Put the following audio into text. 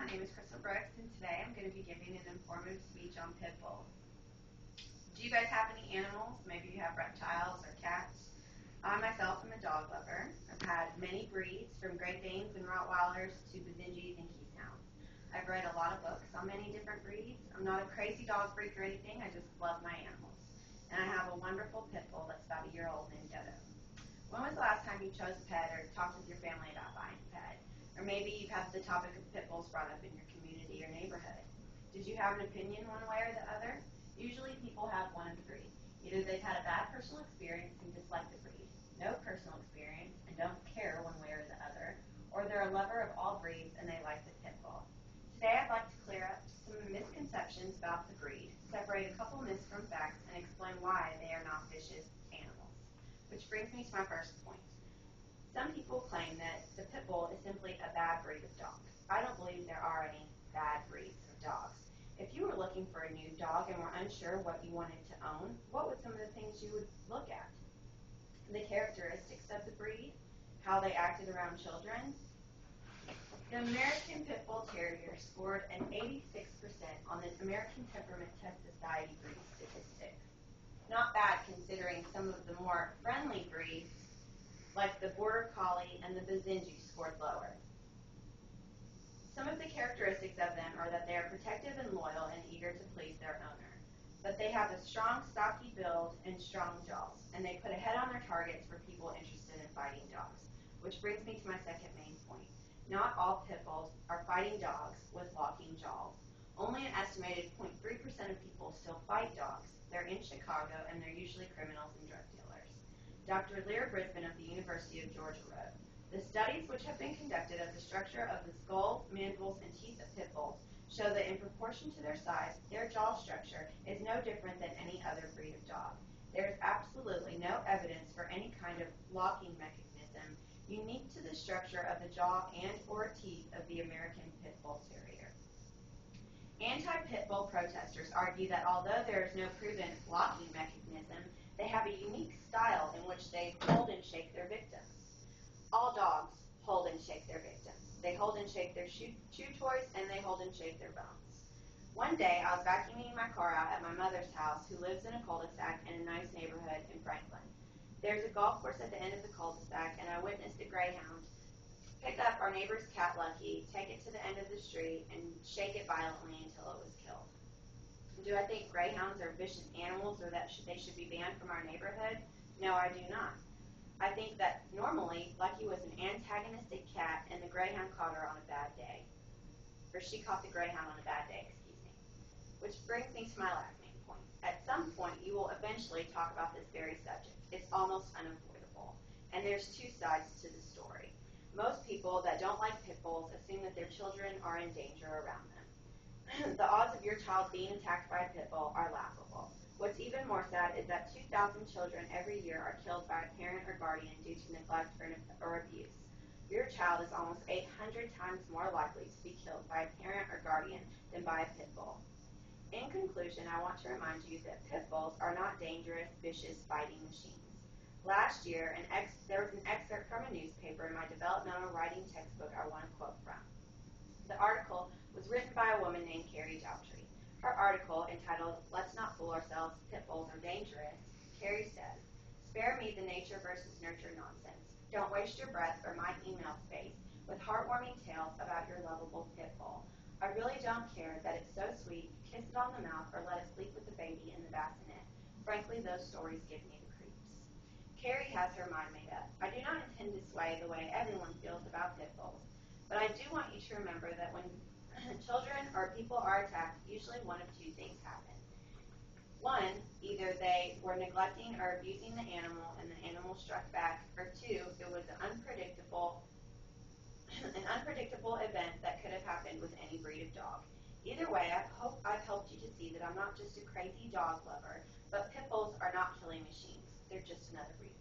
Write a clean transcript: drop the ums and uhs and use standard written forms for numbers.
name is Crystal Brooks, and today I'm going to be giving an informative speech on pit bulls. Do you guys have any animals? Maybe you have reptiles or cats. I myself am a dog lover. I've had many breeds, from Great Danes and Rottweilers to Basenjis and Keeshonds. I've read a lot of books on many different breeds. I'm not a crazy dog freak or anything. I just love my animals. And I have a wonderful pit bull that's about a year old named Dodo. When was the last time you chose a pet or talked with your family about buying a pet? Or maybe you've had the topic of pit bulls brought up in your community or neighborhood. Did you have an opinion one way or the other? Usually people have one of three. Either they've had a bad personal experience and dislike the breed, no personal experience and don't care one way or the other, or they're a lover of all breeds and they like the pit bull. Today I'd like to clear up some misconceptions about the breed, separate a couple myths from facts, and explain why they are not vicious animals. Which brings me to my first point. Some people claim that the pit bull is simply a bad breed of dog. I don't believe there are any bad breeds of dogs. If you were looking for a new dog and were unsure what you wanted to own, what would some of the things you would look at? The characteristics of the breed, how they acted around children. The American Pit Bull Terrier scored an 86% on the American Temperament Test Society breed statistics. Not bad considering some of the more friendly breeds like the Border Collie and the Basenji scored lower. Some of the characteristics of them are that they are protective and loyal and eager to please their owner. But they have a strong, stocky build and strong jaws, and they put a head on their targets for people interested in fighting dogs. Which brings me to my second main point. Not all pit bulls are fighting dogs with locking jaws. Only an estimated 0.3% of people still fight dogs. They're in Chicago, and they're usually criminals and drug dealers. Dr. Lear Brisbane of the University of Georgia wrote, "The studies which have been conducted of the structure of the skull, mandibles, and teeth of pit bulls show that in proportion to their size, their jaw structure is no different than any other breed of dog. There is absolutely no evidence for any kind of locking mechanism unique to the structure of the jaw and or teeth of the American Pit Bull Terrier." Anti-pit bull protesters argue that although there is no proven locking mechanism, they have a unique style in which they hold and shake their victims. All dogs hold and shake their victims. They hold and shake their chew toys, and they hold and shake their bones. One day, I was vacuuming my car out at my mother's house, who lives in a cul-de-sac in a nice neighborhood in Franklin. There's a golf course at the end of the cul-de-sac, and I witnessed a greyhound pick up our neighbor's cat Lucky, take it to the end of the street, and shake it violently until it was killed. Do I think greyhounds are vicious animals or that they should be banned from our neighborhood? No, I do not. I think that normally Lucky was an antagonistic cat and the greyhound caught her on a bad day. Or she caught the greyhound on a bad day, excuse me. Which brings me to my last main point. At some point, you will eventually talk about this very subject. It's almost unavoidable. And there's two sides to the story. Most people that don't like pit bulls assume that their children are in danger around them. The odds of your child being attacked by a pit bull are laughable. What's even more sad is that 2,000 children every year are killed by a parent or guardian due to neglect or abuse. Your child is almost 800 times more likely to be killed by a parent or guardian than by a pit bull. In conclusion, I want to remind you that pit bulls are not dangerous, vicious fighting machines. Last year, there was an excerpt from a newspaper in my developmental writing textbook I want to quote from. The article was written by a woman named Carrie Daughtry. Her article, entitled, "Let's Not Fool Ourselves, Pit Bulls Are Dangerous," Carrie says, "Spare me the nature versus nurture nonsense. Don't waste your breath or my email space with heartwarming tales about your lovable pit bull. I really don't care that it's so sweet, you kiss it on the mouth or let it sleep with the baby in the bassinet. Frankly, those stories give me the creeps." Carrie has her mind made up. I do not intend to sway the way everyone feels about pit bulls, but I do want you to remember that when children or people are attacked, usually one of two things happen. One, either they were neglecting or abusing the animal and the animal struck back, or two, it was an unpredictable event that could have happened with any breed of dog. Either way, I hope I've helped you to see that I'm not just a crazy dog lover, but pit bulls are not killing machines. They're just another breed.